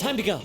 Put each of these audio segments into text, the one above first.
time to go.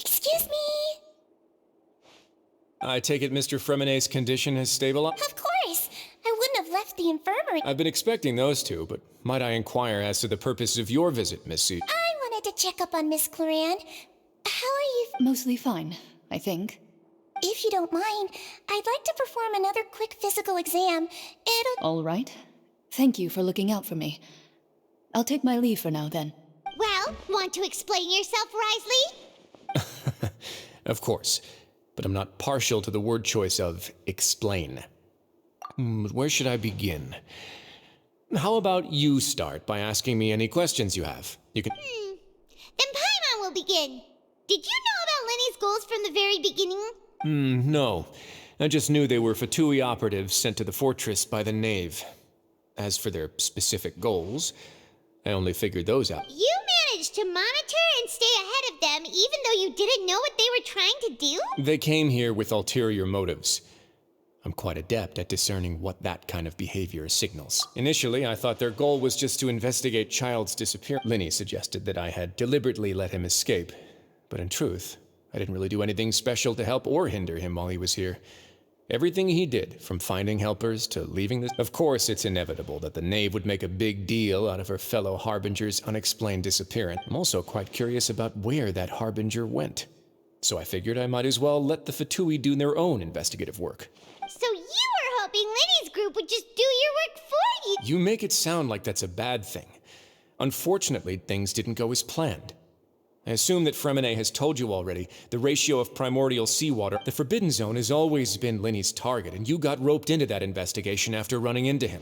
Excuse me. I take it Mr. Fremonet's condition has stabilized? Of course. I wouldn't have left the infirmary. I've been expecting those two, but might I inquire as to the purpose of your visit, Miss C? I wanted to check up on Miss Cloran. How are you? Mostly fine, I think. If you don't mind, I'd like to perform another quick physical exam. It'll... All right. Thank you for looking out for me. I'll take my leave for now, then. Well, want to explain yourself, Rizli? Of course, but I'm not partial to the word choice of explain. Where should I begin? How about you start by asking me any questions you have? You can... Then Pаймon will begin. Did you know about Lini's goals from the very beginning? No. I just knew they were Fatui operatives sent to the fortress by the Knave. As for their specific goals, I only figured those out. You managed to monitor and stay ahead of them even though you didn't know what they were trying to do? They came here with ulterior motives. I'm quite adept at discerning what that kind of behavior signals. Initially, I thought their goal was just to investigate Child's disappearance. Lini suggested that I had deliberately let him escape, but in truth, I didn't really do anything special to help or hinder him while he was here. Everything he did, from finding helpers to leaving this... Of course, it's inevitable that the Knave would make a big deal out of her fellow Harbinger's unexplained disappearance. I'm also quite curious about where that Harbinger went. So I figured I might as well let the Fatui do their own investigative work. So you were hoping Lini's group would just do your work for you? You make it sound like that's a bad thing. Unfortunately, things didn't go as planned. I assume that Fremonet has told you already, the ratio of primordial seawater. The Forbidden Zone has always been Lini's target, and you got roped into that investigation after running into him.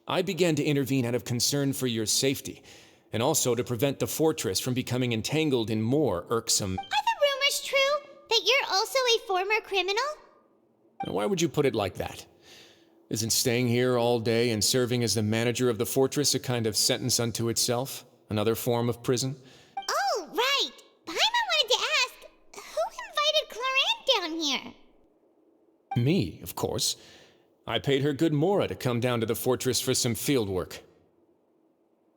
I began to intervene out of concern for your safety, and also to prevent the fortress from becoming entangled in more irksome... Are the rumors true? That you're also a former criminal? Now, why would you put it like that? Isn't staying here all day and serving as the manager of the fortress a kind of sentence unto itself? Another form of prison? Oh, right. Pаймon wanted to ask, who invited Cloran down here? Me, of course. I paid her good mora to come down to the fortress for some field work.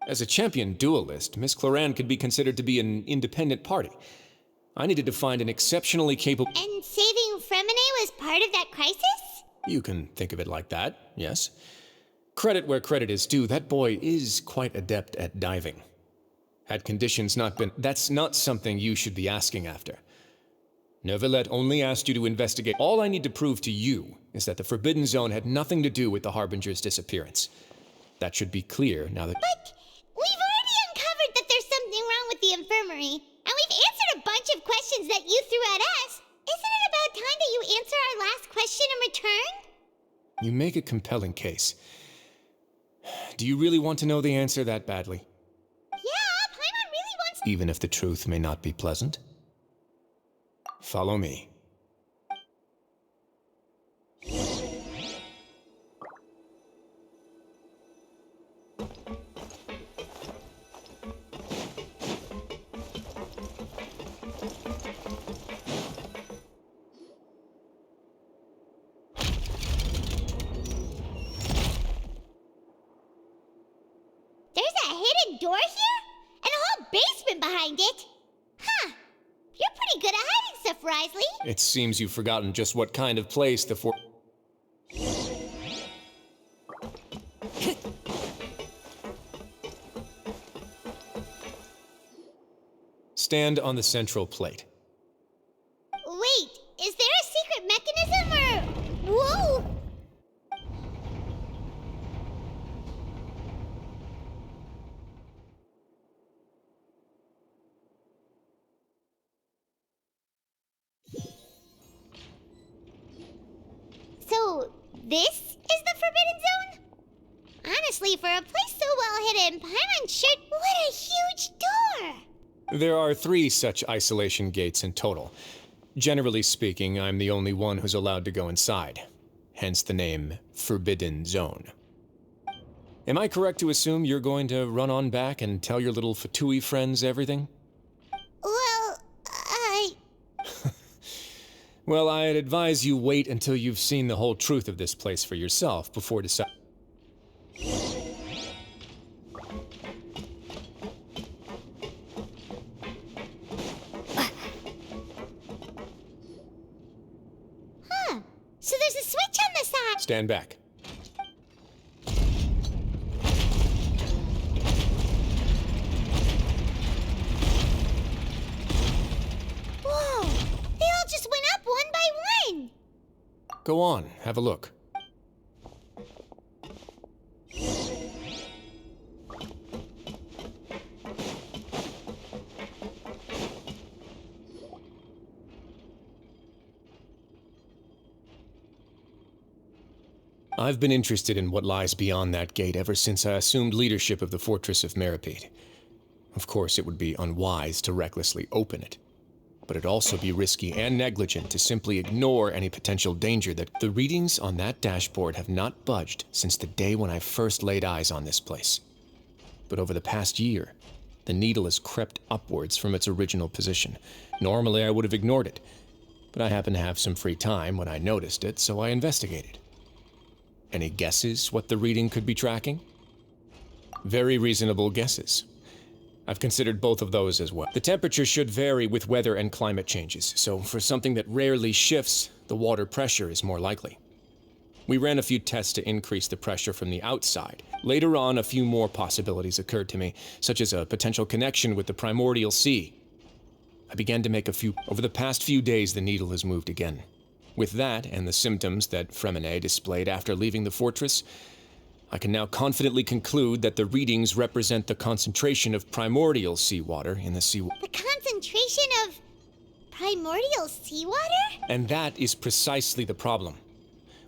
As a champion duelist, Miss Cloran could be considered to be an independent party. I needed to find an exceptionally capable... And saving Fremonet was part of that crisis? You can think of it like that, yes. Credit where credit is due, that boy is quite adept at diving. Had conditions not been... That's not something you should be asking after. Neuvillette only asked you to investigate. All I need to prove to you is that the Forbidden Zone had nothing to do with the Harbinger's disappearance. That should be clear now that... But we've already uncovered that there's something wrong with the infirmary, and we've answered a bunch of questions that you threw at us. Isn't it about time that you answer our last question in return? You make a compelling case. Do you really want to know the answer that badly? Yeah, Pаймon really wants... Even if the truth may not be pleasant? Follow me. There's a hidden door here? And a whole basement behind it? Huh. You're pretty good at hiding stuff, Rizli. It seems you've forgotten just what kind of place the Stand on the central plate. Wait, is there a secret mechanism or... Whoa! So, this is the Forbidden Zone? Honestly, for a place so well hidden, Pаймon sure... What a huge door! There are 3 such isolation gates in total. Generally speaking, I'm the only one who's allowed to go inside. Hence the name Forbidden Zone. Am I correct to assume you're going to run on back and tell your little Fatui friends everything? Well, Well, I'd advise you wait until you've seen the whole truth of this place for yourself before deciding. Huh. So there's a switch on the side. Stand back. Whoa! They all just went up one by one! Go on, have a look. I've been interested in what lies beyond that gate ever since I assumed leadership of the Fortress of Meripede. Of course, it would be unwise to recklessly open it, but it'd also be risky and negligent to simply ignore any potential danger that the readings on that dashboard have not budged since the day when I first laid eyes on this place. But over the past year, the needle has crept upwards from its original position. Normally, I would have ignored it, but I happened to have some free time when I noticed it, so I investigated. Any guesses what the reading could be tracking? Very reasonable guesses. I've considered both of those as well. The temperature should vary with weather and climate changes, so for something that rarely shifts, the water pressure is more likely. We ran a few tests to increase the pressure from the outside. Later on, a few more possibilities occurred to me, such as a potential connection with the primordial sea. I began to make a few... Over the past few days, the needle has moved again. With that, and the symptoms that Fremine displayed after leaving the fortress, I can now confidently conclude that the readings represent the concentration of primordial seawater in the sea. The concentration of primordial seawater? And that is precisely the problem.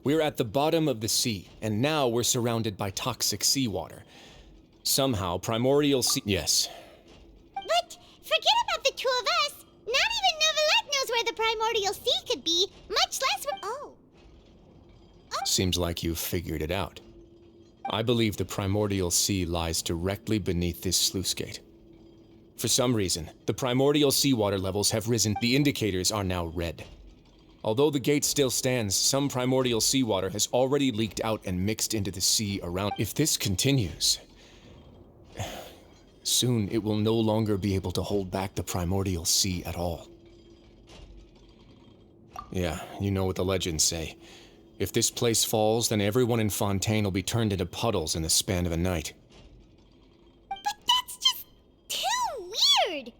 We're at the bottom of the sea, and now we're surrounded by toxic seawater. Somehow, primordial sea... Yes. But forget about the two of us. Not even Neuvillette knows where the primordial sea could be, much less where... Oh. Seems like you've figured it out. I believe the primordial sea lies directly beneath this sluice gate. For some reason, the primordial seawater levels have risen. The indicators are now red. Although the gate still stands, some primordial seawater has already leaked out and mixed into the sea around. If this continues, soon it will no longer be able to hold back the primordial sea at all. Yeah, you know what the legends say. If this place falls, then everyone in Fontaine will be turned into puddles in the span of a night. But that's just too weird!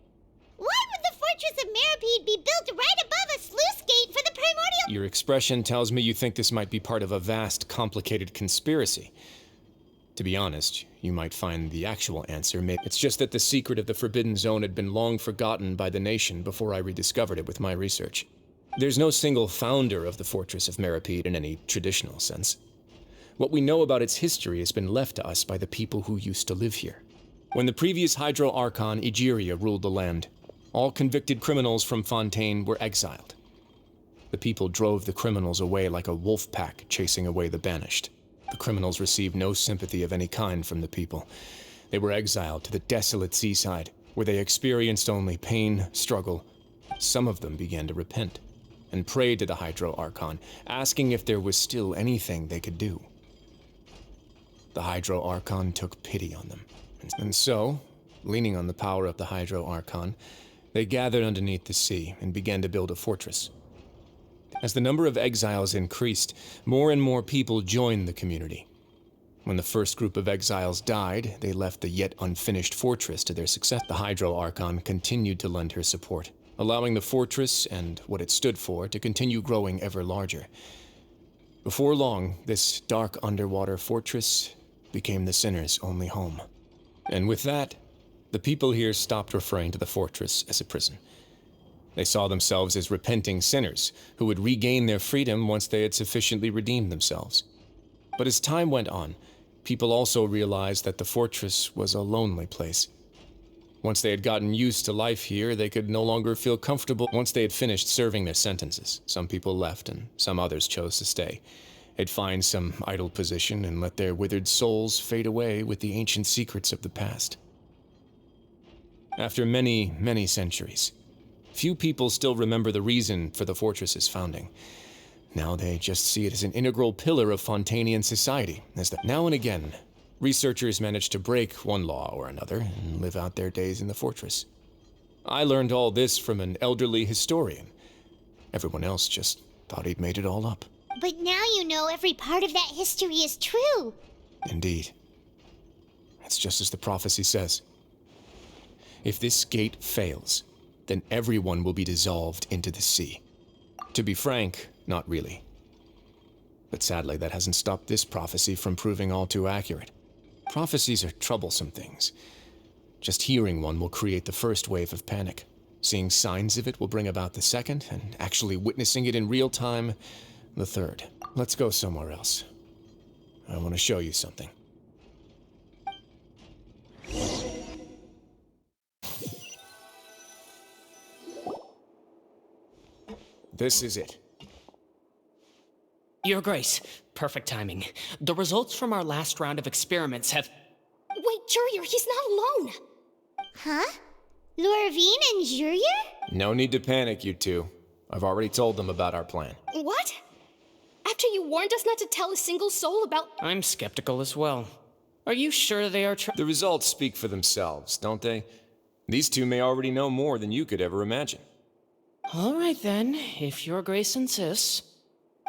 Why would the Fortress of Meripede be built right above a sluice gate for the primordial... Your expression tells me you think this might be part of a vast, complicated conspiracy. To be honest, you might find the actual answer It's just that the secret of the Forbidden Zone had been long forgotten by the nation before I rediscovered it with my research. There's no single founder of the Fortress of Meripede in any traditional sense. What we know about its history has been left to us by the people who used to live here. When the previous Hydro Archon Egeria ruled the land, all convicted criminals from Fontaine were exiled. The people drove the criminals away like a wolf pack chasing away the banished. The criminals received no sympathy of any kind from the people. They were exiled to the desolate seaside, where they experienced only pain, struggle. Some of them began to repent and prayed to the Hydro Archon, asking if there was still anything they could do. The Hydro Archon took pity on them. And so, leaning on the power of the Hydro Archon, they gathered underneath the sea and began to build a fortress. As the number of exiles increased, more and more people joined the community. When the first group of exiles died, they left the yet unfinished fortress to their success. The Hydro Archon continued to lend her support, allowing the fortress and what it stood for to continue growing ever larger. Before long, this dark underwater fortress became the sinner's only home. And with that, the people here stopped referring to the fortress as a prison. They saw themselves as repenting sinners who would regain their freedom once they had sufficiently redeemed themselves. But as time went on, people also realized that the fortress was a lonely place. Once they had gotten used to life here, they could no longer feel comfortable. Once they had finished serving their sentences, some people left and some others chose to stay. They'd find some idle position and let their withered souls fade away with the ancient secrets of the past. After many, many centuries, few people still remember the reason for the fortress's founding. Now they just see it as an integral pillar of Fontanian society, as that now and again, researchers manage to break one law or another and live out their days in the fortress. I learned all this from an elderly historian. Everyone else just thought he'd made it all up. But now you know every part of that history is true. Indeed. It's just as the prophecy says. If this gate fails, then everyone will be dissolved into the sea. To be frank, not really. But sadly, that hasn't stopped this prophecy from proving all too accurate. Prophecies are troublesome things. Just hearing one will create the first wave of panic. Seeing signs of it will bring about the second, and actually witnessing it in real time, the third. Let's go somewhere else. I want to show you something. This is it. Your Grace, perfect timing. The results from our last round of experiments have... Wait, Jurier, he's not alone! Huh? Lorvine and Jurier? No need to panic, you two. I've already told them about our plan. What? After you warned us not to tell a single soul about... I'm skeptical as well. Are you sure they are The results speak for themselves, don't they? These two may already know more than you could ever imagine. All right then, if Your Grace insists.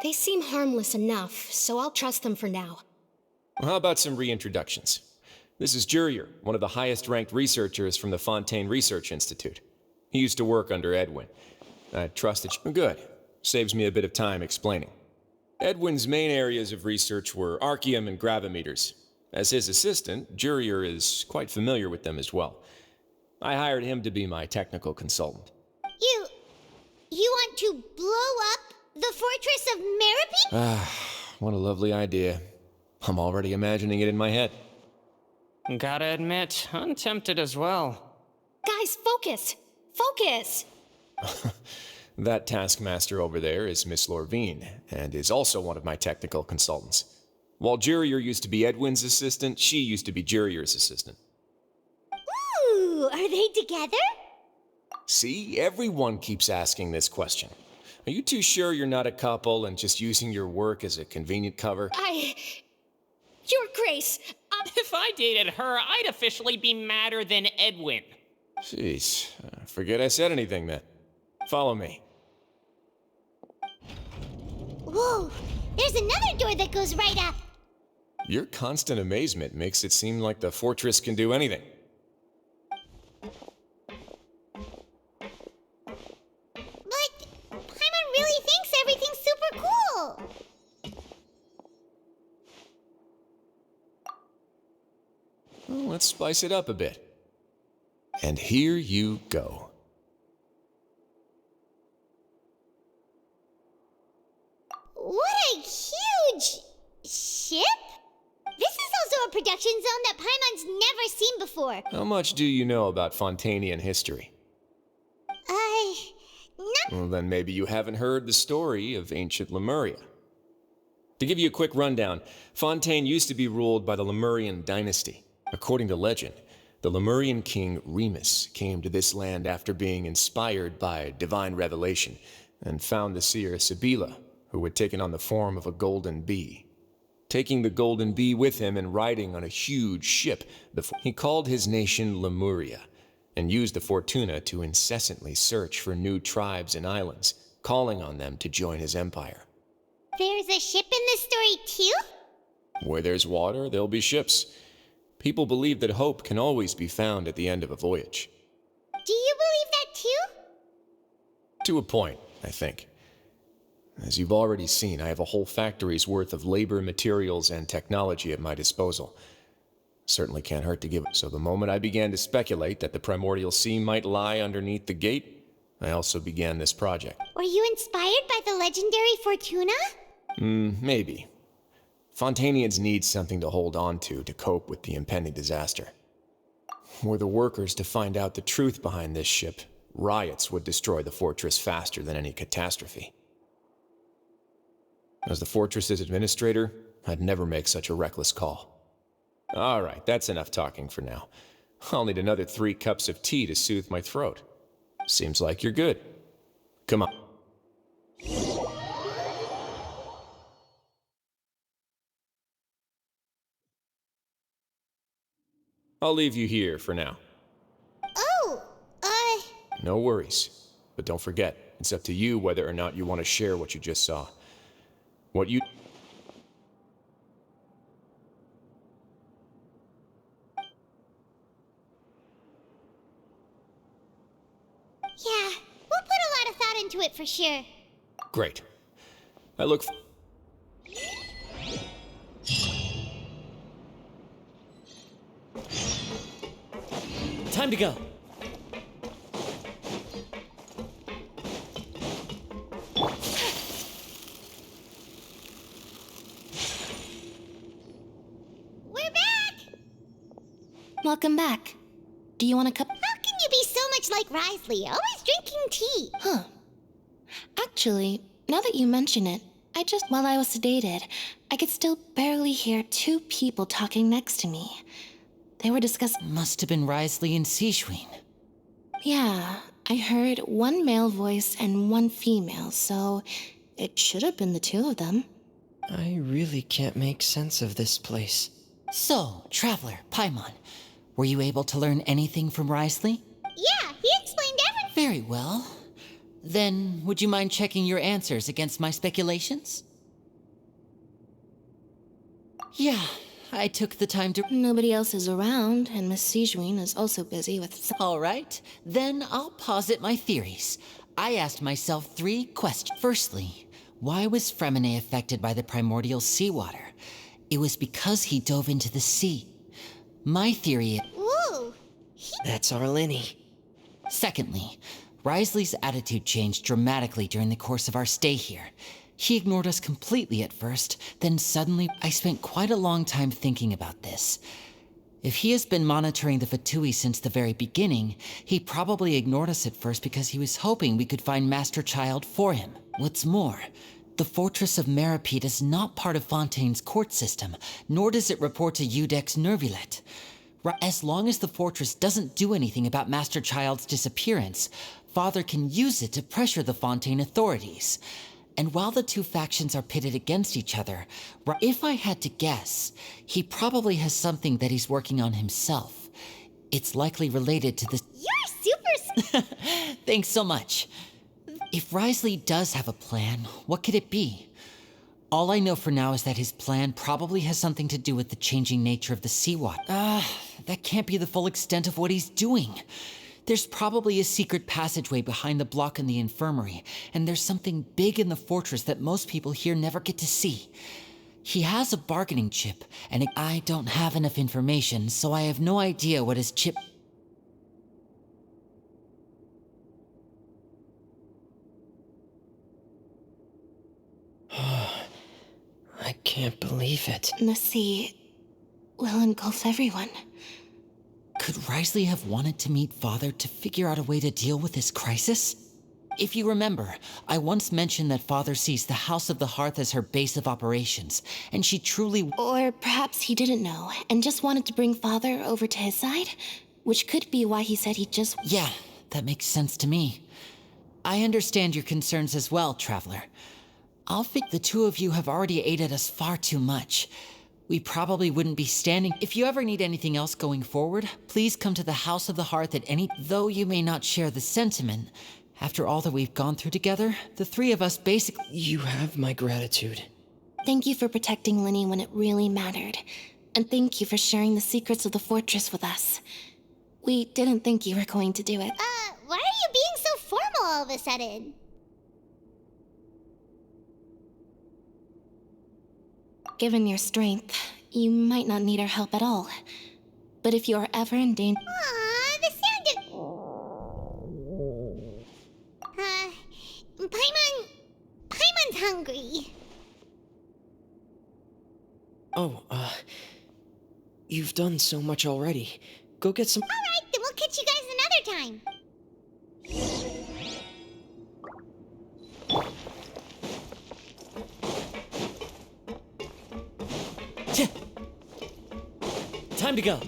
They seem harmless enough, so I'll trust them for now. Well, how about some reintroductions? This is Jurier, one of the highest-ranked researchers from the Fontaine Research Institute. He used to work under Edwin. I trusted you. Good. Saves me a bit of time explaining. Edwin's main areas of research were archaeum and gravimeters. As his assistant, Jurier is quite familiar with them as well. I hired him to be my technical consultant. You want to blow up the fortress of Meripy? What a lovely idea. I'm already imagining it in my head. Gotta admit, I'm tempted as well. Guys, focus! Focus! That taskmaster over there is Miss Lorvine, and is also one of my technical consultants. While Jurier used to be Edwin's assistant, she used to be Jurier's assistant. Ooh, are they together? See, everyone keeps asking this question. Are you too sure you're not a couple and just using your work as a convenient cover? Your Grace, If I dated her, I'd officially be madder than Edwin. Jeez, forget I said anything then. Follow me. Whoa, there's another door that goes right up. Your constant amazement makes it seem like the fortress can do anything. But Pаймon really thinks everything's super cool. Well, let's spice it up a bit. And here you go. What a huge ship! This is also a production zone that Paimon's never seen before. How much do you know about Fontanian history? Not... Well, then maybe you haven't heard the story of ancient Lemuria. To give you a quick rundown, Fontaine used to be ruled by the Lemurian dynasty. According to legend, the Lemurian king Remus came to this land after being inspired by divine revelation and found the seer Sibila, who had taken on the form of a golden bee. Taking the golden bee with him and riding on a huge ship, he called his nation Lemuria and used the Fortuna to incessantly search for new tribes and islands, calling on them to join his empire. There's a ship in this story too? Where there's water, there'll be ships. People believe that hope can always be found at the end of a voyage. Do you believe that too? To a point, I think. As you've already seen, I have a whole factory's worth of labor, materials, and technology at my disposal. Certainly can't hurt to give it. So the moment I began to speculate that the primordial sea might lie underneath the gate, I also began this project. Were you inspired by the legendary Fortuna? Maybe. Fontanians need something to hold on to cope with the impending disaster. Were the workers to find out the truth behind this ship, riots would destroy the fortress faster than any catastrophe. As the fortress's administrator, I'd never make such a reckless call. All right, that's enough talking for now. I'll need another 3 cups of tea to soothe my throat. Seems like you're good. Come on. I'll leave you here for now. Oh, No worries. But don't forget, it's up to you whether or not you want to share what you just saw. What you... yeah, we'll put a lot of thought into it for sure. Great. I look... Time to go. We're back! Welcome back. Do you want a cup? How can you be so much like Rizli, always drinking tea? Actually, now that you mention it, while I was sedated, I could still barely hear 2 people talking next to me. They were discussing... Must have been Rizli and Sishwin. Yeah, I heard 1 male voice and 1 female, so it should have been the 2 of them. I really can't make sense of this place. So, Traveler, Pаймon, were you able to learn anything from Rizli? Yeah, he explained everything. Very well. Then, would you mind checking your answers against my speculations? Yeah, I took the time to... Nobody else is around, and Miss Sijwin is also busy with... All right, then I'll posit my theories. I asked myself 3 questions. Firstly, why was Fremine affected by the primordial seawater? It was because he dove into the sea. My theory... Whoa! That's our Lini. Secondly, Rizli's attitude changed dramatically during the course of our stay here. He ignored us completely at first, then suddenly... I spent quite a long time thinking about this. If he has been monitoring the Fatui since the very beginning, he probably ignored us at first because he was hoping we could find Master Child for him. What's more, the Fortress of Meripede is not part of Fontaine's court system, nor does it report to Udex Nervulet. As long as the fortress doesn't do anything about Master Child's disappearance, Father can use it to pressure the Fontaine authorities. And while the 2 factions are pitted against each other, if I had to guess, he probably has something that he's working on himself. It's likely related to the... You're super... Thanks so much. If Rizli does have a plan, what could it be? All I know for now is that his plan probably has something to do with the changing nature of the seawater. That can't be the full extent of what he's doing. There's probably a secret passageway behind the block in the infirmary, and there's something big in the fortress that most people here never get to see. He has a bargaining chip, and I don't have enough information, so I have no idea what his chip... I can't believe it. The sea will engulf everyone. Could Rizli have wanted to meet Father to figure out a way to deal with this crisis? If you remember, I once mentioned that Father sees the House of the Hearth as her base of operations, and she truly... Or perhaps he didn't know, and just wanted to bring Father over to his side? Which could be why he said he just... Yeah, that makes sense to me. I understand your concerns as well, Traveler. I'll think the 2 of you have already aided us far too much. We probably wouldn't be standing... If you ever need anything else going forward, please come to the House of the Hearth at any... Though you may not share the sentiment, after all that we've gone through together, the 3 of us basically... You have my gratitude. Thank you for protecting Lini when it really mattered. And thank you for sharing the secrets of the fortress with us. We didn't think you were going to do it. Why are you being so formal all of a sudden? Given your strength, you might not need our help at all. But if you are ever in danger... Aww, the sound of... Paimon's hungry. You've done so much already. Go get some. Alright, then we'll catch you guys another time. Time to go.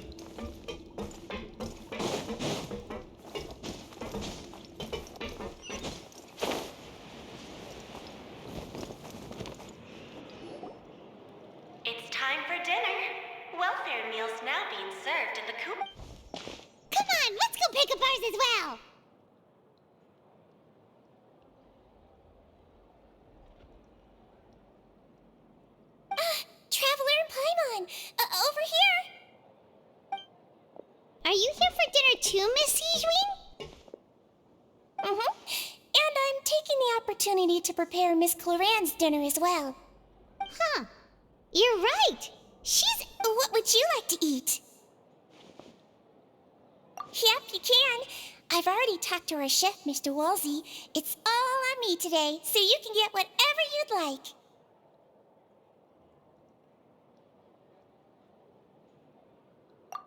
It's time for dinner. Welfare meals now being served in the coop. Come on, let's go pick up ours as well. Traveler and Paimon, over here. Are you here for dinner too, Miss Sijween? And I'm taking the opportunity to prepare Miss Cloran's dinner as well. Huh. You're right. She's... What would you like to eat? Yep, you can. I've already talked to our chef, Mr. Wolsey. It's all on me today, so you can get whatever you'd like.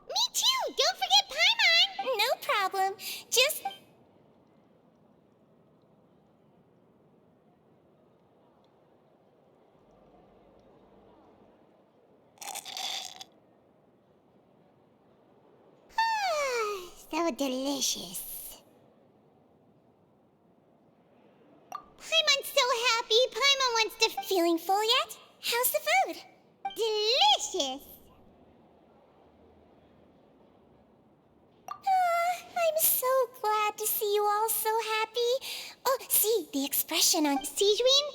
Me too! Don't forget Paimon! No problem. Just... So delicious. Paimon's so happy. Paimon wants to... Feeling full yet? How's the food? Delicious. I'm so glad to see you all so happy. Oh, see, the expression on... Sijween,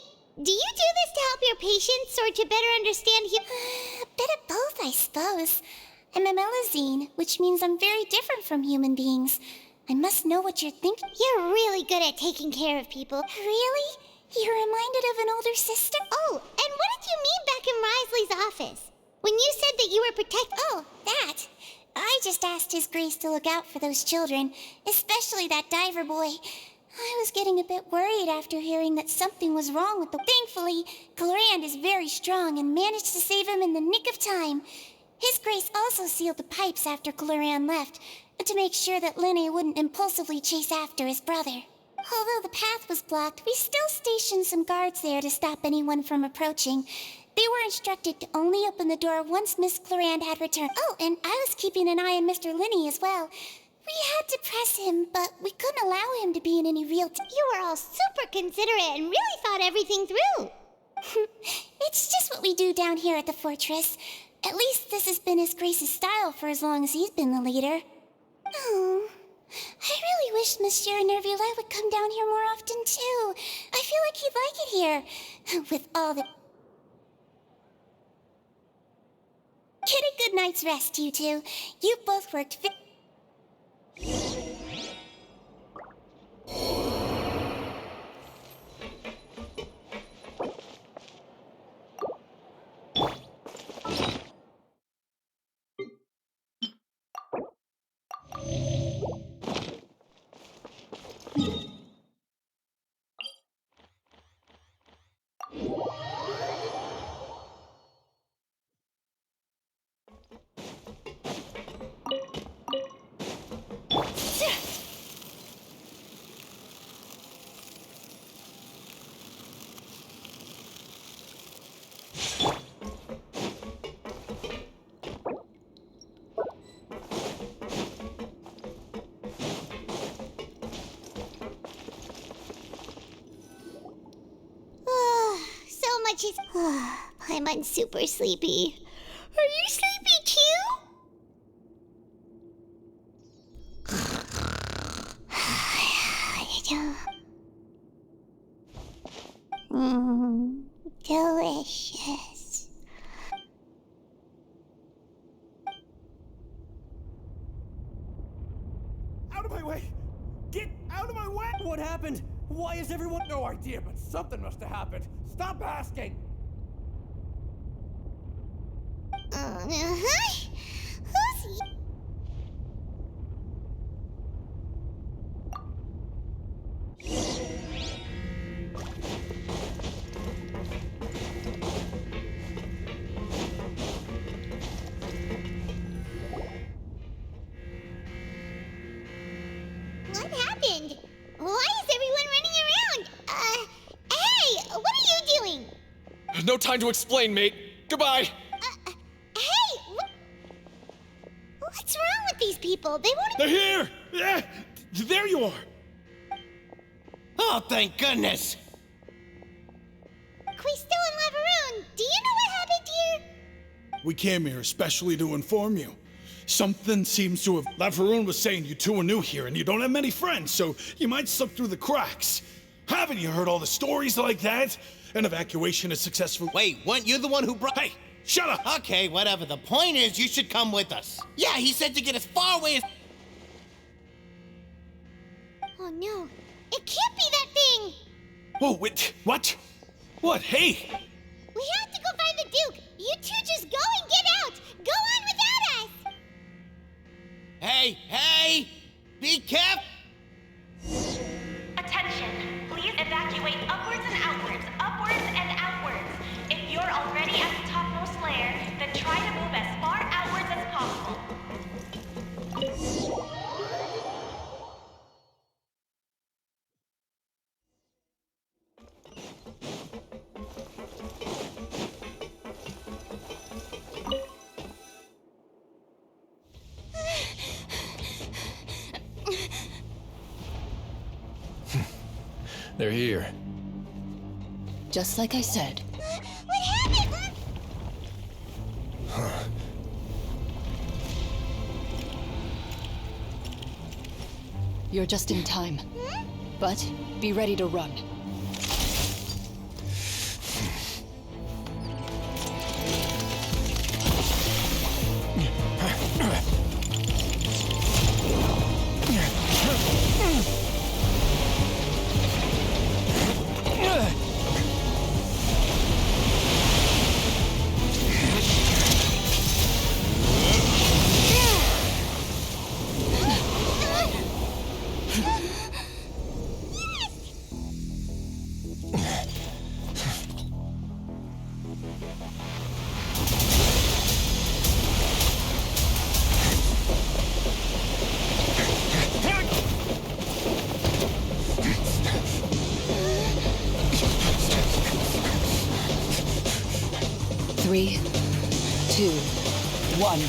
do you do this to help your patients or to better understand A bit of both, I suppose. I'm a melazine, which means I'm very different from human beings. I must know what you're thinking. You're really good at taking care of people. Really? You're reminded of an older sister? Oh, and what did you mean back in Risley's office? When you said that you were Oh, that. I just asked His Grace to look out for those children, especially that diver boy. I was getting a bit worried after hearing that something was wrong with the... Thankfully, Clorand is very strong and managed to save him in the nick of time. His Grace also sealed the pipes after Clorand left, to make sure that Lini wouldn't impulsively chase after his brother. Although the path was blocked, we still stationed some guards there to stop anyone from approaching. They were instructed to only open the door once Miss Clorand had returned. Oh, and I was keeping an eye on Mr. Lini as well. We had to press him, but we couldn't allow him to be in any real... You were all super considerate and really thought everything through. It's just what we do down here at the fortress. At least this has been His Grace's style for as long as he's been the leader. Oh, I really wish Monsieur Nervula would come down here more often, too. I feel like he'd like it here. With all the... Get a good night's rest, you two. You both worked Paimon's super sleepy. Are you sleepy too? Delicious. Out of my way! Get out of my way! What happened? Why is everyone... No idea, but something must have happened. Stop asking! Who's No time to explain, mate. Goodbye. Hey! What's wrong with these people? They won't. They're here! Yeah! There you are! Oh, thank goodness! We're still in Lavaroon. Do you know what happened here? We came here especially to inform you. Something seems to have... Lavaroon was saying you two are new here and you don't have many friends, so you might slip through the cracks. Haven't you heard all the stories like that? An evacuation is successful... Wait, weren't you the one who brought... Hey, shut up! Okay, whatever. The point is, you should come with us. Yeah, he said to get as far away as... Oh no. It can't be that thing! Whoa, wait, what? What? Hey! We have to go find the Duke! You two just go and get out! Go on without us! Hey! Be careful! Attention! Please evacuate upwards and outwards, upwards and outwards. If you're already at the topmost layer, then try to move as far outwards as possible. They're here. Just like I said. What happened? You're just in time. But be ready to run. Three, two, one.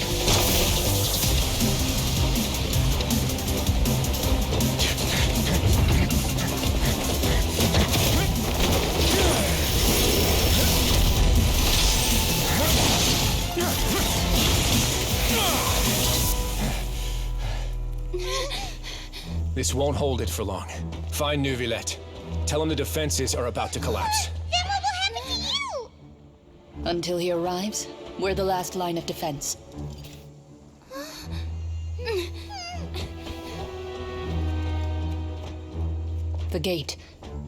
This won't hold it for long. Find Neuvillette. Tell him the defenses are about to collapse. Then what will happen to you? Until he arrives, we're the last line of defense. The gate.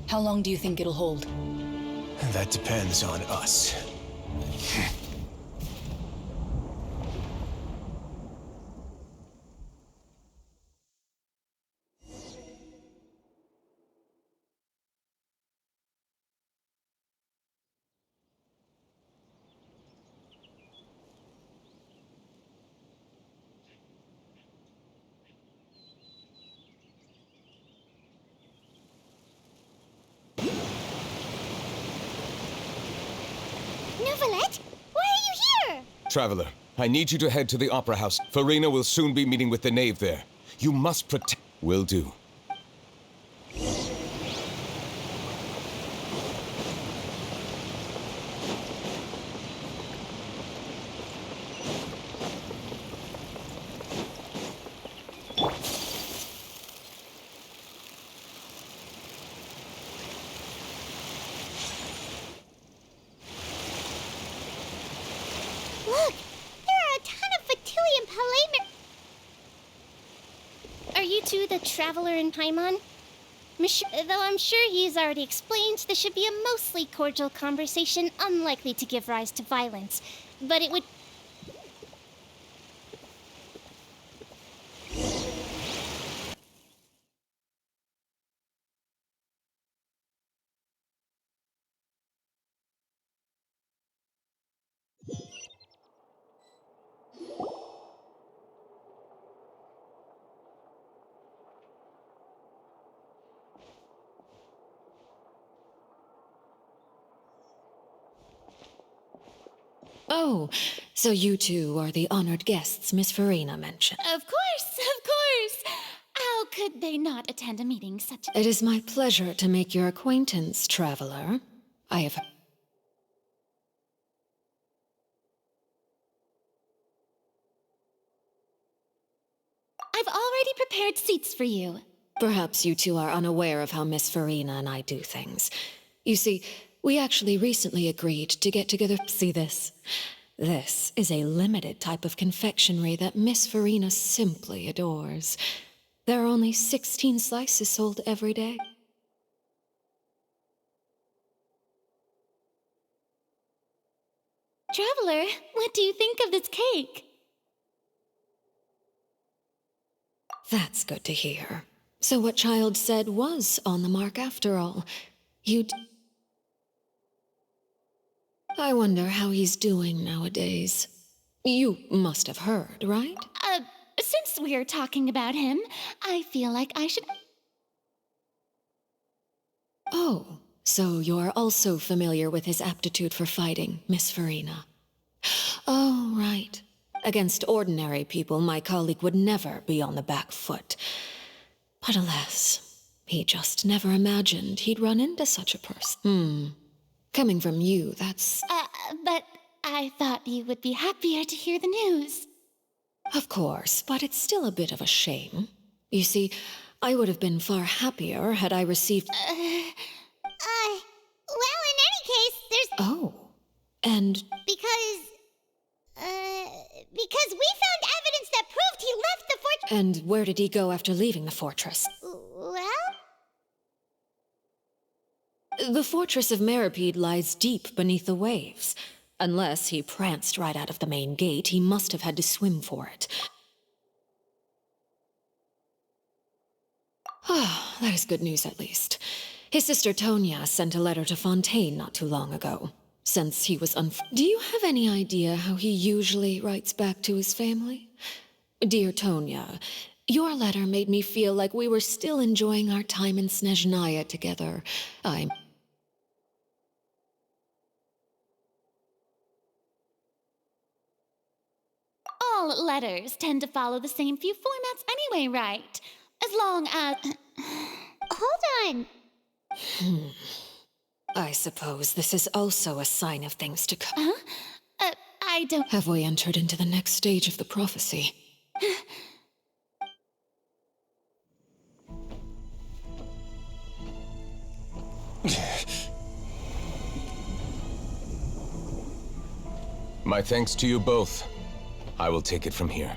How long do you think it'll hold? That depends on us. Neuvillette? Why are you here? Traveler, I need you to head to the Opera House. Farina will soon be meeting with the knave there. You must protect... Will do. Look! There are a ton of Fatilian Palamer... Are you two the Traveler in Pаймon? Though I'm sure he's already explained, this should be a mostly cordial conversation, unlikely to give rise to violence. But it would... Oh, so you two are the honored guests Miss Farina mentioned. Of course, of course. How could they not attend a meeting such It is my pleasure to make your acquaintance, traveler. I have... I've already prepared seats for you. Perhaps you two are unaware of how Miss Farina and I do things. You see, we actually recently agreed to get together. See this? This is a limited type of confectionery that Miss Farina simply adores. There are only 16 slices sold every day. Traveler, what do you think of this cake? That's good to hear. So what Child said was on the mark after all. I wonder how he's doing nowadays. You must have heard, right? Since we're talking about him, I feel like I should... Oh, so you're also familiar with his aptitude for fighting, Miss Farina. Oh, right. Against ordinary people, my colleague would never be on the back foot. But alas, he just never imagined he'd run into such a person. Coming from you, that's... but I thought you would be happier to hear the news. Of course, but it's still a bit of a shame. You see, I would have been far happier had I received... Well, in any case, there's... Oh, and... Because we found evidence that proved he left the fortress... And where did he go after leaving the fortress? Well? The fortress of Meripede lies deep beneath the waves. Unless he pranced right out of the main gate, he must have had to swim for it. Ah, that is good news at least. His sister Tonya sent a letter to Fontaine not too long ago. Since he was Do you have any idea how he usually writes back to his family? Dear Tonya, your letter made me feel like we were still enjoying our time in Snezhnaya together. All letters tend to follow the same few formats anyway, right? As long as... Hold on. I suppose this is also a sign of things to come. I don't... Have we entered into the next stage of the prophecy? My thanks to you both. I will take it from here.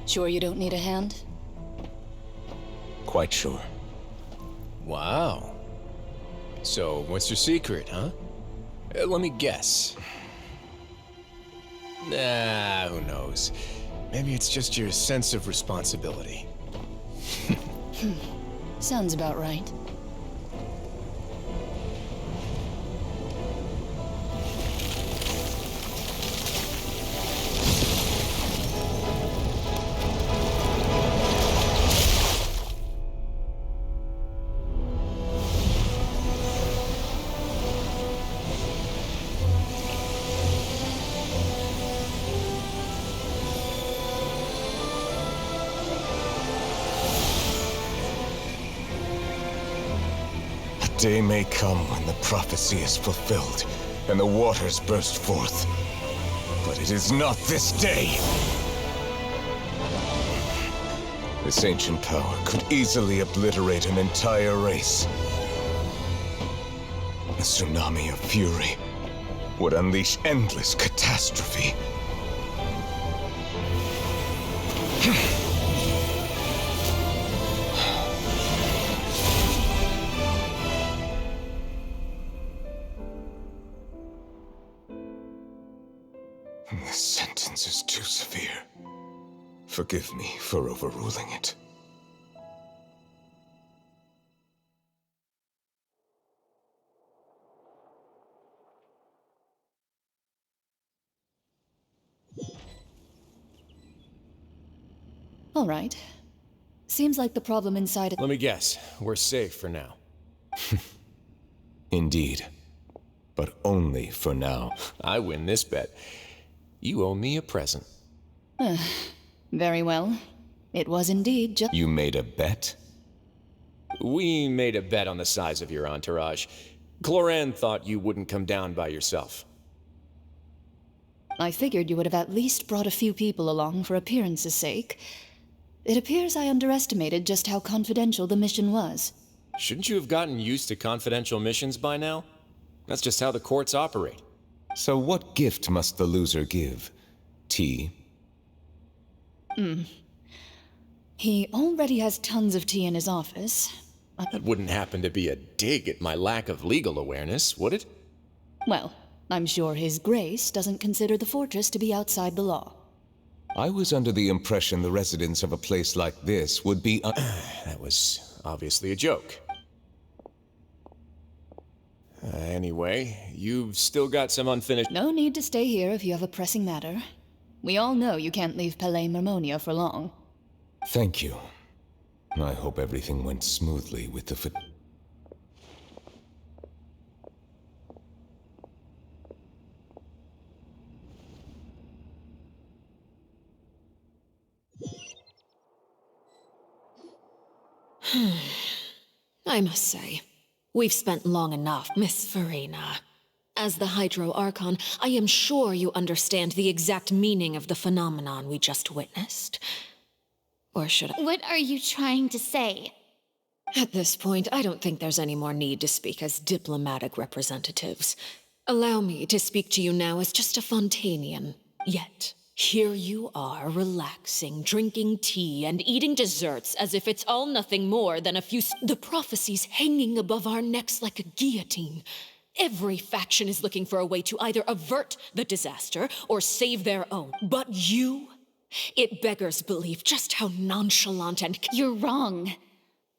Sure you don't need a hand? Quite sure. Wow. So, what's your secret, huh? Let me guess. Nah, who knows? Maybe it's just your sense of responsibility. Sounds about right. Day may come when the prophecy is fulfilled, and the waters burst forth. But it is not this day! This ancient power could easily obliterate an entire race. A tsunami of fury would unleash endless catastrophe. This sentence is too severe. Forgive me for overruling it. All right. Seems like the problem inside... Let me guess. We're safe for now. Indeed. But only for now. I win this bet. You owe me a present. Very well. It was indeed just... You made a bet? We made a bet on the size of your entourage. Cloran thought you wouldn't come down by yourself. I figured you would have at least brought a few people along for appearance's sake. It appears I underestimated just how confidential the mission was. Shouldn't you have gotten used to confidential missions by now? That's just how the courts operate. So what gift must the loser give? Tea? He already has tons of tea in his office. That wouldn't happen to be a dig at my lack of legal awareness, would it? Well, I'm sure His Grace doesn't consider the fortress to be outside the law. I was under the impression the residents of a place like this would be That was obviously a joke. Anyway, you've still got some unfinished... No need to stay here if you have a pressing matter. We all know you can't leave Palais Mermonia for long. Thank you. I hope everything went smoothly with the I must say, we've spent long enough, Miss Farina. As the Hydro Archon, I am sure you understand the exact meaning of the phenomenon we just witnessed. Or should I? What are you trying to say? At this point, I don't think there's any more need to speak as diplomatic representatives. Allow me to speak to you now as just a Fontanian. Yet, here you are, relaxing, drinking tea, and eating desserts as if it's all nothing more than a few... The prophecies hanging above our necks like a guillotine. Every faction is looking for a way to either avert the disaster or save their own. But you? It beggars belief just how nonchalant and... You're wrong.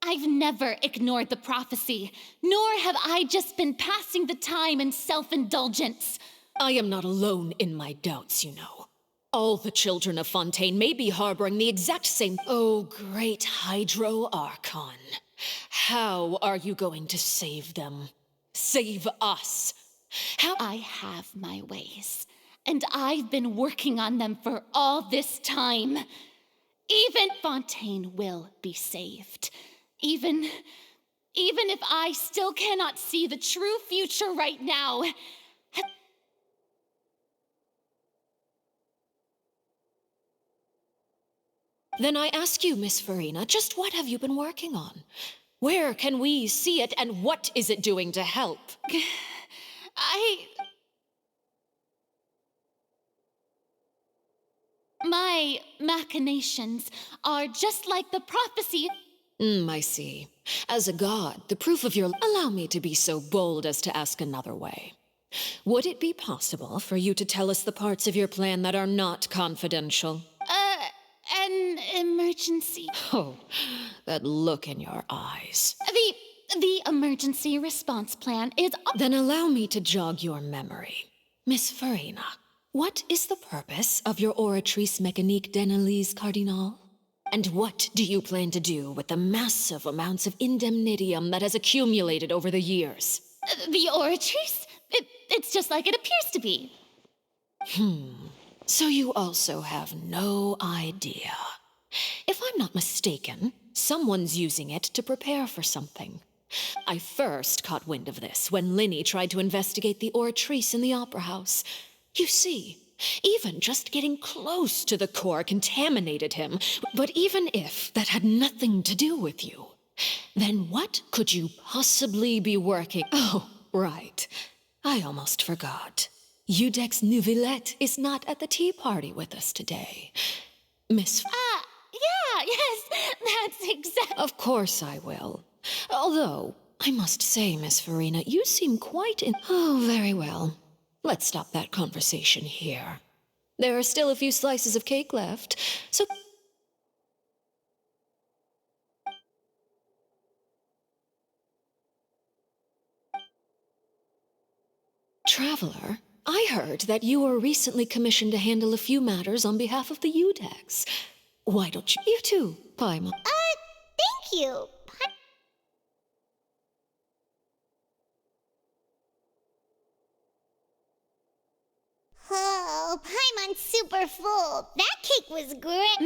I've never ignored the prophecy, nor have I just been passing the time in self-indulgence. I am not alone in my doubts, you know. All the children of Fontaine may be harboring the exact same... Oh, great Hydro Archon. How are you going to save them? Save us? How... I have my ways, and I've been working on them for all this time. Even Fontaine will be saved. Even if I still cannot see the true future right now. Then I ask you, Miss Farina, just what have you been working on? Where can we see it, and what is it doing to help? My machinations are just like the prophecy. I see. As a god, the proof of your... Allow me to be so bold as to ask another way. Would it be possible for you to tell us the parts of your plan that are not confidential? An emergency. Oh, that look in your eyes. The emergency response plan is... Then allow me to jog your memory. Miss Farina, what is the purpose of your Oratrice Mécanique d'Analyse Cardinal? And what do you plan to do with the massive amounts of indemnitium that has accumulated over the years? The Oratrice? It's just like it appears to be. So you also have no idea. If I'm not mistaken, someone's using it to prepare for something. I first caught wind of this when Lini tried to investigate the Oratrice in the Opera House. You see, even just getting close to the core contaminated him. But even if that had nothing to do with you, then what could you possibly be working? Oh, right. I almost forgot. Udex Neuvillette is not at the tea party with us today. Miss... Yeah, yes, that's exactly... Of course I will. Although, I must say, Miss Farina, you seem quite in... Oh, very well. Let's stop that conversation here. There are still a few slices of cake left, so... Traveler, I heard that you were recently commissioned to handle a few matters on behalf of the Udex. Why don't you too, Pаймон? Thank you. Oh, Paimon's super full. That cake was great.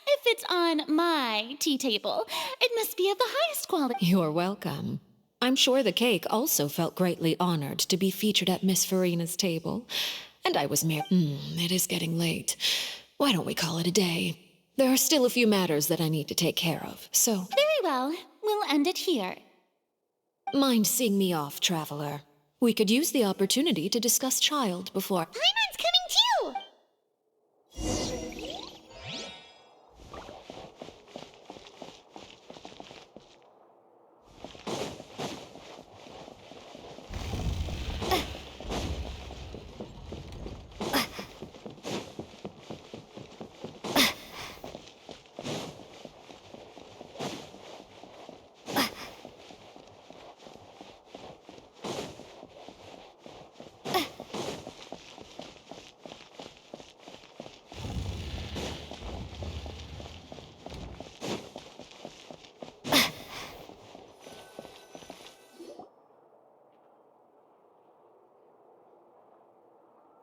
If it's on my tea table, it must be of the highest quality. You're welcome. I'm sure the cake also felt greatly honored to be featured at Miss Farina's table. And I was it is getting late. Why don't we call it a day? There are still a few matters that I need to take care of, so... Very well. We'll end it here. Mind seeing me off, traveler. We could use the opportunity to discuss Child before... Paimon's coming too!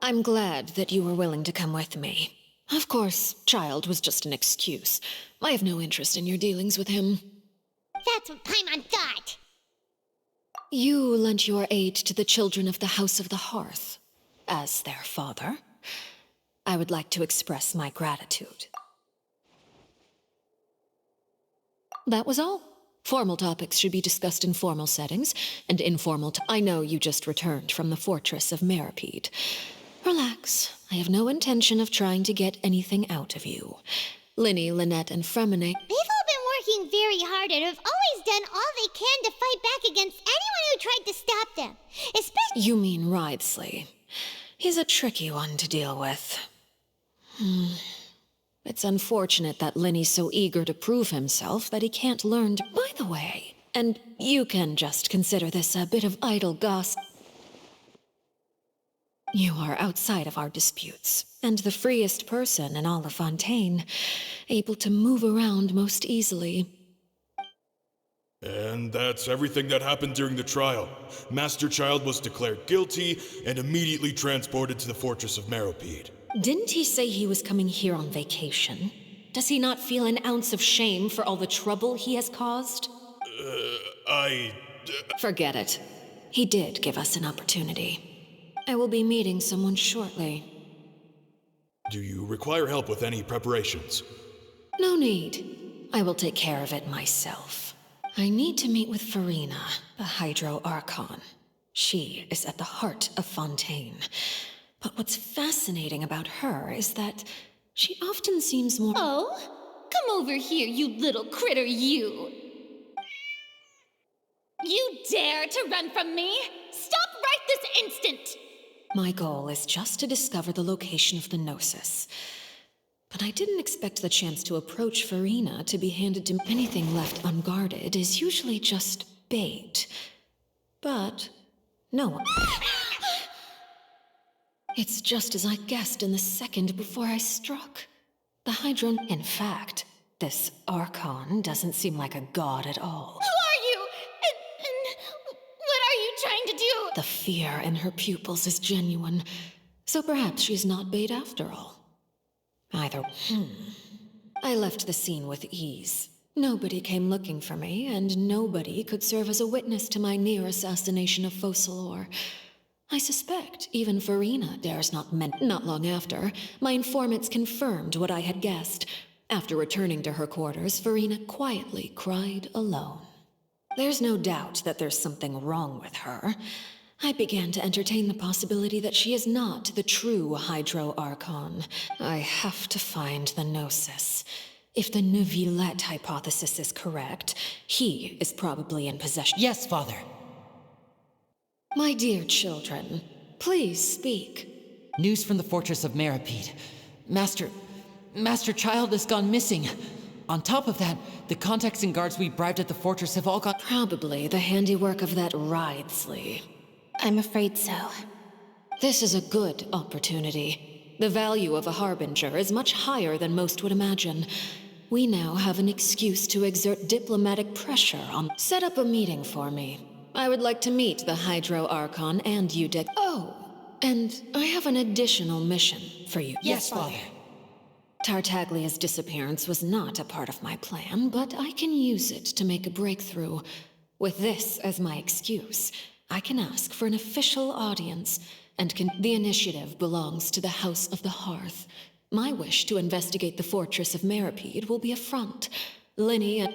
I'm glad that you were willing to come with me. Of course, Child was just an excuse. I have no interest in your dealings with him. That's what Paimon thought. You lent your aid to the children of the House of the Hearth. As their father, I would like to express my gratitude. That was all. Formal topics should be discussed in formal settings, and informal I know you just returned from the fortress of Meripede. Relax. I have no intention of trying to get anything out of you. Lini, Lynette, and Fremine... They've all been working very hard and have always done all they can to fight back against anyone who tried to stop them. Especially... You mean Rydsley. He's a tricky one to deal with. It's unfortunate that Lini's so eager to prove himself that he can't learn to... By the way, and you can just consider this a bit of idle gossip... You are outside of our disputes, and the freest person in all of Fontaine, able to move around most easily. And that's everything that happened during the trial. Master Child was declared guilty and immediately transported to the fortress of Meripede. Didn't he say he was coming here on vacation? Does he not feel an ounce of shame for all the trouble he has caused? Forget it. He did give us an opportunity. I will be meeting someone shortly. Do you require help with any preparations? No need. I will take care of it myself. I need to meet with Farina, the Hydro Archon. She is at the heart of Fontaine. But what's fascinating about her is that she often seems more... Oh? Come over here, you little critter, you! You dare to run from me? Stop right this instant! My goal is just to discover the location of the Gnosis. But I didn't expect the chance to approach Farina to be handed to anything left unguarded is usually just bait. But no one... It's just as I guessed in the second before I struck. The Hydron... In fact, this Archon doesn't seem like a god at all. Who are you? And what are you trying to do? The fear in her pupils is genuine, so perhaps she's not bait after all. Either... I left the scene with ease. Nobody came looking for me, and nobody could serve as a witness to my near assassination of Focalor. I suspect even Farina dares not Not long after, my informants confirmed what I had guessed. After returning to her quarters, Farina quietly cried alone. There's no doubt that there's something wrong with her. I began to entertain the possibility that she is not the true Hydro Archon. I have to find the Gnosis. If the Neuvillette hypothesis is correct, he is probably in possession. Yes, Father. My dear children, please speak. News from the fortress of Meripede. Master Child has gone missing. On top of that, the contacts and guards we bribed at the fortress have all gone... Probably the handiwork of that Rydsley. I'm afraid so. This is a good opportunity. The value of a harbinger is much higher than most would imagine. We now have an excuse to exert diplomatic pressure on... Set up a meeting for me. I would like to meet the Hydro Archon and Udek. Oh, And I have an additional mission for you. Yes, Father. Tartaglia's disappearance was not a part of my plan, but I can use it to make a breakthrough. With this as my excuse, I can ask for an official audience, and the initiative belongs to the House of the Hearth. My wish to investigate the fortress of Meripede will be a front. Lini and...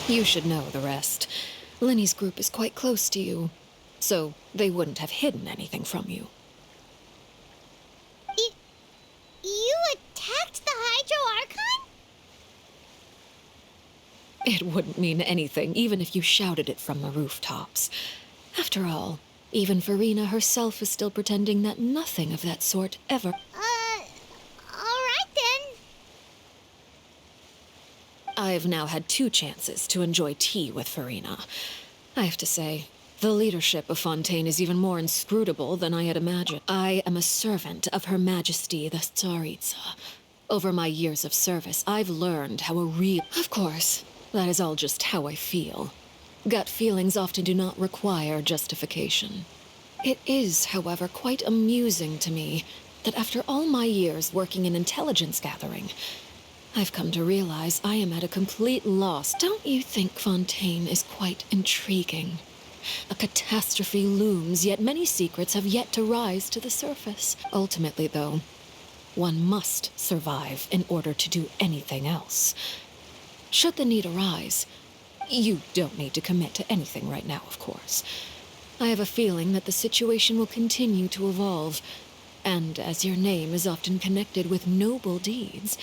You should know the rest. Lini's group is quite close to you, so they wouldn't have hidden anything from you. You attacked the Hydro Archon? It wouldn't mean anything, even if you shouted it from the rooftops. After all, even Farina herself is still pretending that nothing of that sort ever... Alright then. I've now had 2 chances to enjoy tea with Farina. I have to say, the leadership of Fontaine is even more inscrutable than I had imagined. I am a servant of Her Majesty the Tsaritsa. Over my years of service, I've learned how a real... Of course, that is all just how I feel. Gut feelings often do not require justification. It is, however, quite amusing to me that after all my years working in intelligence gathering, I've come to realize I am at a complete loss. Don't you think Fontaine is quite intriguing? A catastrophe looms, yet many secrets have yet to rise to the surface. Ultimately, though, one must survive in order to do anything else. Should the need arise, you don't need to commit to anything right now, of course. I have a feeling that the situation will continue to evolve, and as your name is often connected with noble deeds,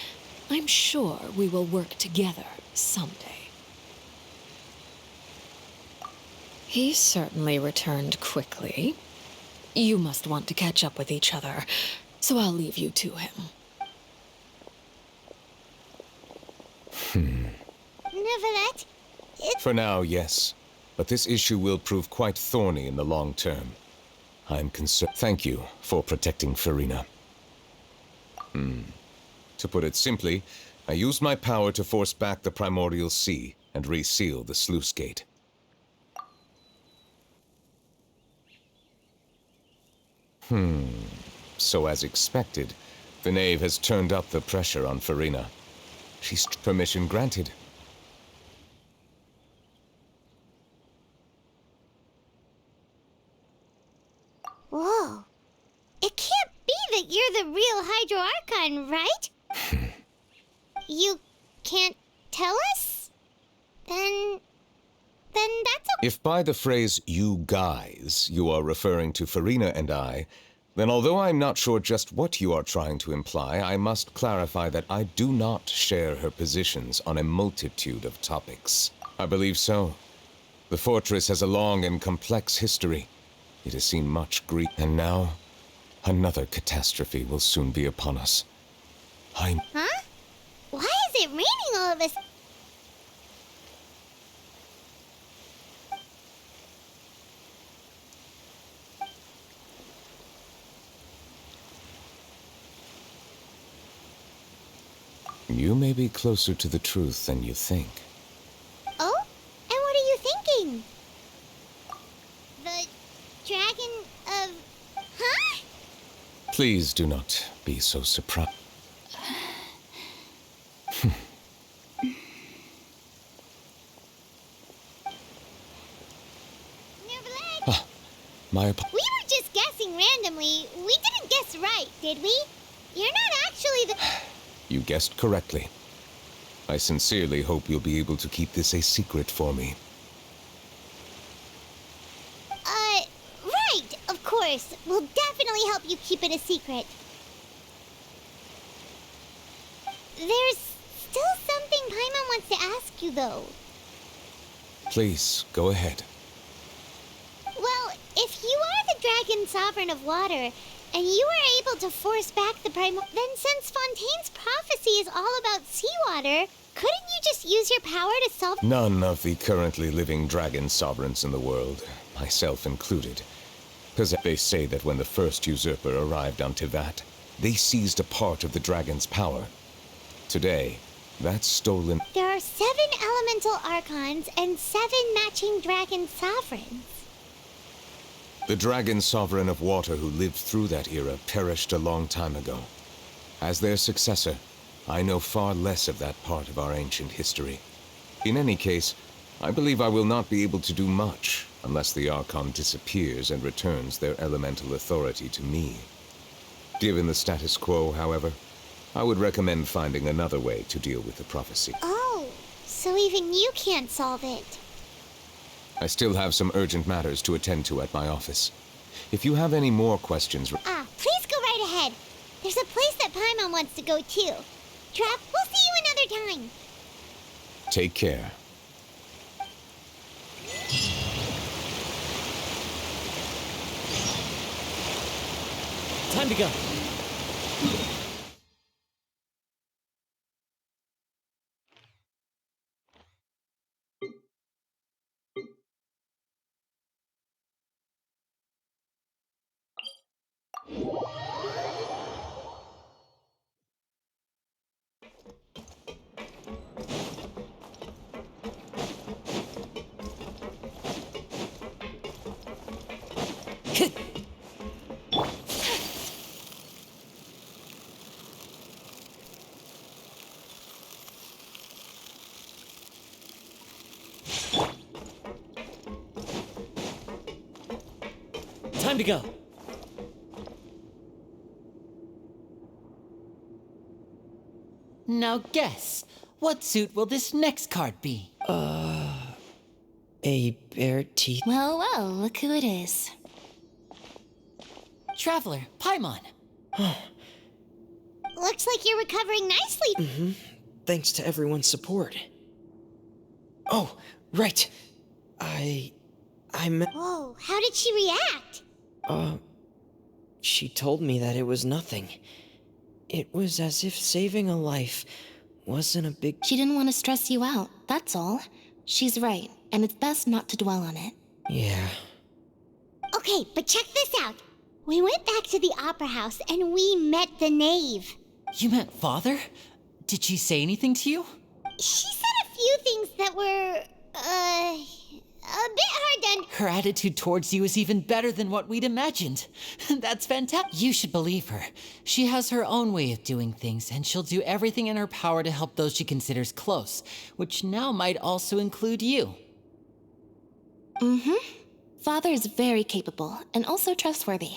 I'm sure we will work together someday. He certainly returned quickly. You must want to catch up with each other, so I'll leave you to him. Nevertheless, For now, yes. But this issue will prove quite thorny in the long term. I'm concerned. Thank you for protecting Farina. To put it simply, I used my power to force back the primordial sea and reseal the sluice gate. So as expected, the knave has turned up the pressure on Farina. She's permission granted. Whoa. It can't be that you're the real Hydro Archon, right? You can't tell us? Then that's okay. If by the phrase, you guys, you are referring to Farina and I, then although I'm not sure just what you are trying to imply, I must clarify that I do not share her positions on a multitude of topics. I believe so. The fortress has a long and complex history. It has seen much grief, and now another catastrophe will soon be upon us. Huh? Why is it raining all of us? You may be closer to the truth than you think. Oh? And what are you thinking? The dragon of... Huh? Please do not be so surprised. My We were just guessing randomly. We didn't guess right, did we? You're not actually the... You guessed correctly. I sincerely hope you'll be able to keep this a secret for me. Right, of course. We'll definitely help you keep it a secret. There's still something Paimon wants to ask you, though. Please, go ahead. Well, if you are the Dragon Sovereign of Water, and you were able to force back the then since Fontaine's prophecy is all about seawater, couldn't you just use your power to solve... None of the currently living dragon sovereigns in the world, myself included, because they say that when the first usurper arrived on Tivat, they seized a part of the dragon's power. Today, that stolen... There are 7 elemental archons and 7 matching dragon sovereigns. The dragon sovereign of water who lived through that era perished a long time ago. As their successor, I know far less of that part of our ancient history. In any case, I believe I will not be able to do much unless the Archon disappears and returns their elemental authority to me. Given the status quo, however, I would recommend finding another way to deal with the prophecy. Oh, so even you can't solve it. I still have some urgent matters to attend to at my office. If you have any more questions... Please go right ahead. There's a place that Pаймon wants to go too. Trap, we'll see you another time. Take care. Time to go. Time to go. Now guess, what suit will this next card be? A bare teeth. Well, well, look who it is. Traveler, Pаймon. Looks like you're recovering nicely. Thanks to everyone's support. Oh, right. I'm... Whoa, how did she react? She told me that it was nothing. It was as if saving a life wasn't a big... She didn't want to stress you out, that's all. She's right, and it's best not to dwell on it. Yeah. Okay, but check this out. We went back to the opera house and we met the knave. You met Father? Did she say anything to you? She said a few things that were, a bit hard done. Her attitude towards you is even better than what we'd imagined. That's fantastic. You should believe her. She has her own way of doing things, and she'll do everything in her power to help those she considers close, which now might also include you. Father is very capable, and also trustworthy.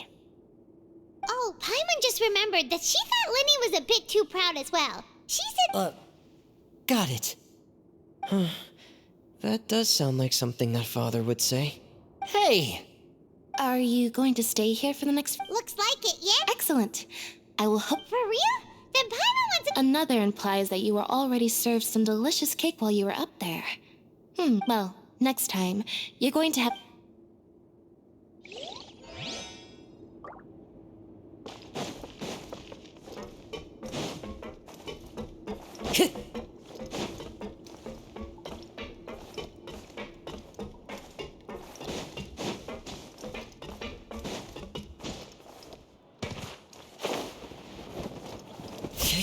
Oh, Pаймon just remembered that she thought Lini was a bit too proud as well. She said... Got it. That does sound like something that Father would say. Hey! Are you going to stay here for the next... Looks like it, yeah? Excellent. I will hope... For real? Then Pаймon wants to... Another implies that you were already served some delicious cake while you were up there. Well, next time, you're going to have...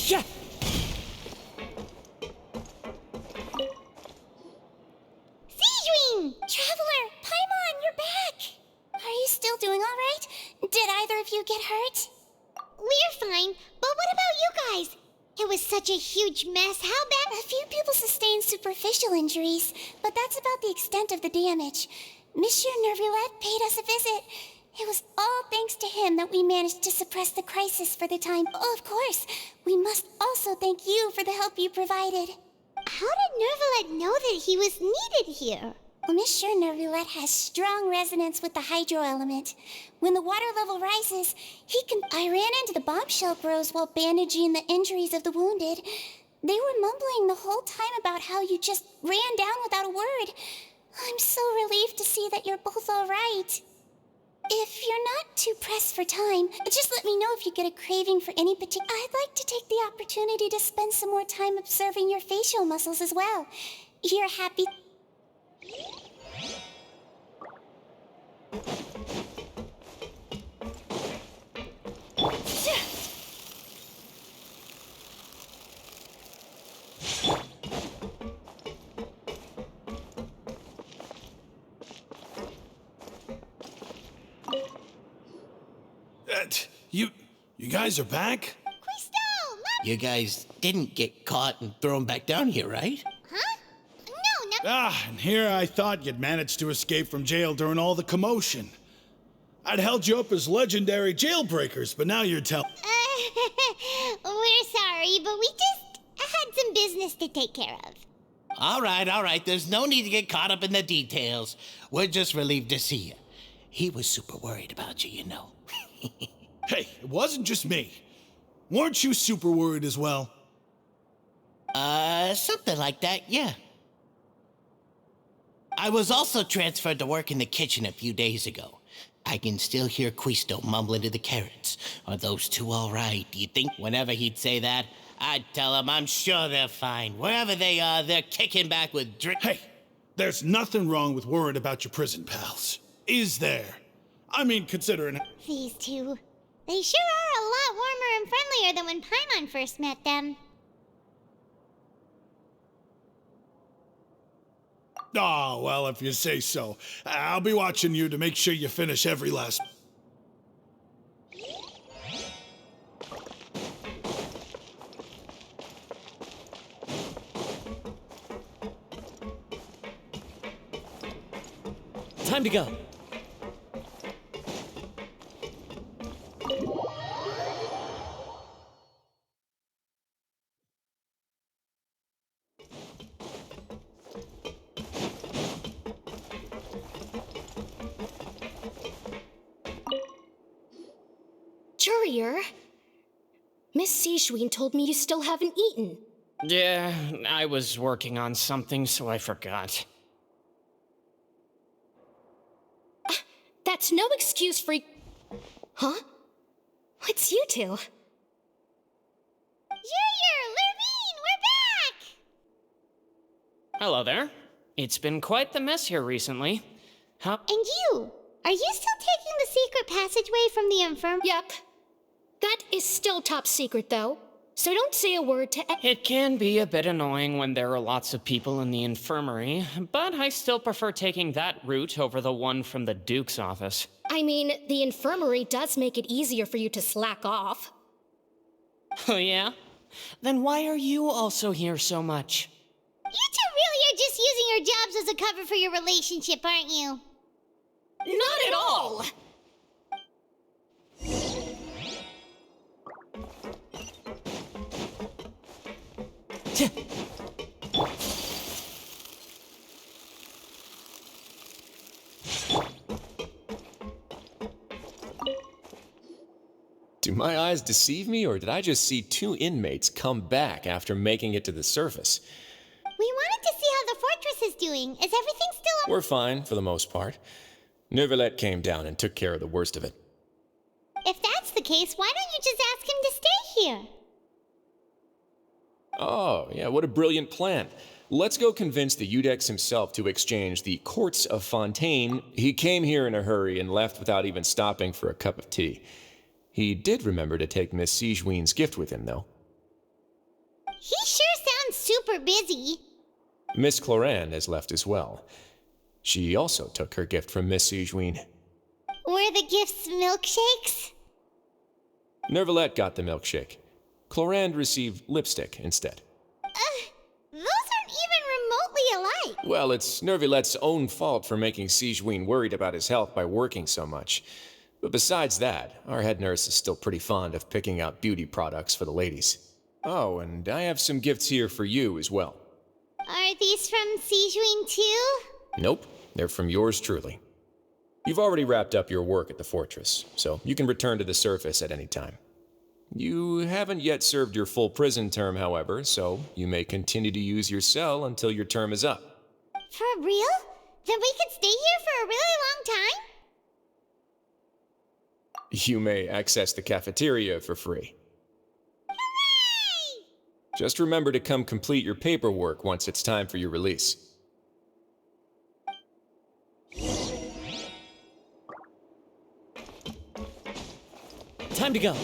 Yeah. Seedring! Traveler! Pаймon, you're back! Are you still doing all right? Did either of you get hurt? We're fine, but what about you guys? It was such a huge mess. How bad? A few people sustained superficial injuries, but that's about the extent of the damage. Monsieur Nervillette paid us a visit. It was all thanks to him that we managed to suppress the crisis for the time. Oh, of course, we must also thank you for the help you provided. How did Nervillette know that he was needed here? Well, Monsieur Nervillette has strong resonance with the hydro element. When the water level rises, he can... I ran into the bombshell bros while bandaging the injuries of the wounded. They were mumbling the whole time about how you just ran down without a word. I'm so relieved to see that you're both all right. If you're not too pressed for time, just let me know if you get a craving for any particular... I'd like to take the opportunity to spend some more time observing your facial muscles as well. You're happy... What? You guys are back? Crystal, You guys didn't get caught and thrown back down here, right? Huh? No, no. And here I thought you'd managed to escape from jail during all the commotion. I'd held you up as legendary jailbreakers, but now you're telling... We're sorry, but we just had some business to take care of. All right. There's no need to get caught up in the details. We're just relieved to see you. He was super worried about you, you know. Hey, it wasn't just me. Weren't you super worried as well? Something like that, yeah. I was also transferred to work in the kitchen a few days ago. I can still hear Quisto mumbling to the carrots. Are those two all right? Do you think whenever he'd say that, I'd tell him I'm sure they're fine. Wherever they are, they're kicking back with drink. Hey, there's nothing wrong with worrying about your prison pals. Is there? I mean, considering... These two. They sure are a lot warmer and friendlier than when Pаймon first met them. Oh, well, if you say so. I'll be watching you to make sure you finish every last... Time to go. Courier, Miss Sijwin told me you still haven't eaten. Yeah, I was working on something, so I forgot. That's no excuse for... Huh? It's you two. Courier, Lurvine, we're back! Hello there. It's been quite the mess here recently. How... And you? Are you still taking the secret passageway from the infirm? Yep. That is still top secret, though. So don't say a word to... It can be a bit annoying when there are lots of people in the infirmary, but I still prefer taking that route over the one from the Duke's office. I mean, the infirmary does make it easier for you to slack off. Oh, yeah? Then why are you also here so much? You two really are just using your jobs as a cover for your relationship, aren't you? Not at all! Do my eyes deceive me, or did I just see two inmates come back after making it to the surface? We wanted to see how the fortress is doing. Is everything still... We're fine, for the most part. Neuvillette came down and took care of the worst of it. If that's the case, why don't you just ask him to stay here? Oh, yeah, what a brilliant plan. Let's go convince the Udex himself to exchange the Courts of Fontaine. He came here in a hurry and left without even stopping for a cup of tea. He did remember to take Miss Sijwin's gift with him, though. He sure sounds super busy. Miss Cloran has left as well. She also took her gift from Miss Sijwin. Were the gifts milkshakes? Neuvillette got the milkshake. Cloran received lipstick instead. Those aren't even remotely alike. Well, it's Neuvillette's own fault for making Sijwin worried about his health by working so much. But besides that, our head nurse is still pretty fond of picking out beauty products for the ladies. Oh, and I have some gifts here for you as well. Are these from Sijwin too? Nope, they're from yours truly. You've already wrapped up your work at the fortress, so you can return to the surface at any time. You haven't yet served your full prison term, however, so you may continue to use your cell until your term is up. For real? Then we could stay here for a really long time? You may access the cafeteria for free. Hooray! Just remember to come complete your paperwork once it's time for your release. Time to go.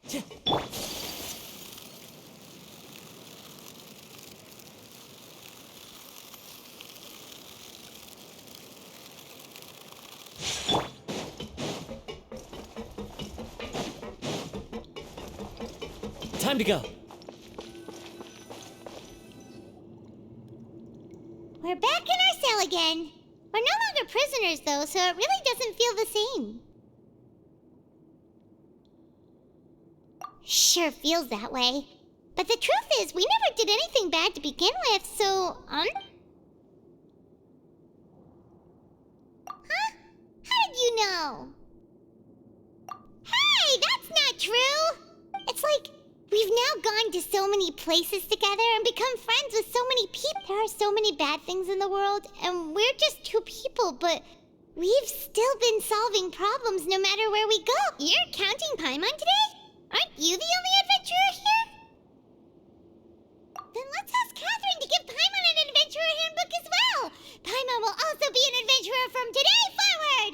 Time to go. We're back in our cell again. We're no longer prisoners, though, so it really doesn't feel the same. Sure feels that way. But the truth is, we never did anything bad to begin with, so, Huh? How did you know? Hey, that's not true! It's like, we've now gone to so many places together and become friends with so many people. There are so many bad things in the world, and we're just two people, but we've still been solving problems no matter where we go. You're counting Pаймон today? Aren't you the only adventurer here? Then let's ask Catherine to give Pаймon an adventurer handbook as well. Pаймon will also be an adventurer from today forward.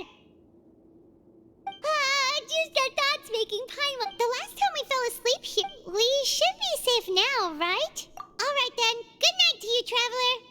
Just our thoughts making Pаймon. The last time we fell asleep here, we should be safe now, right? All right then. Good night to you, traveler.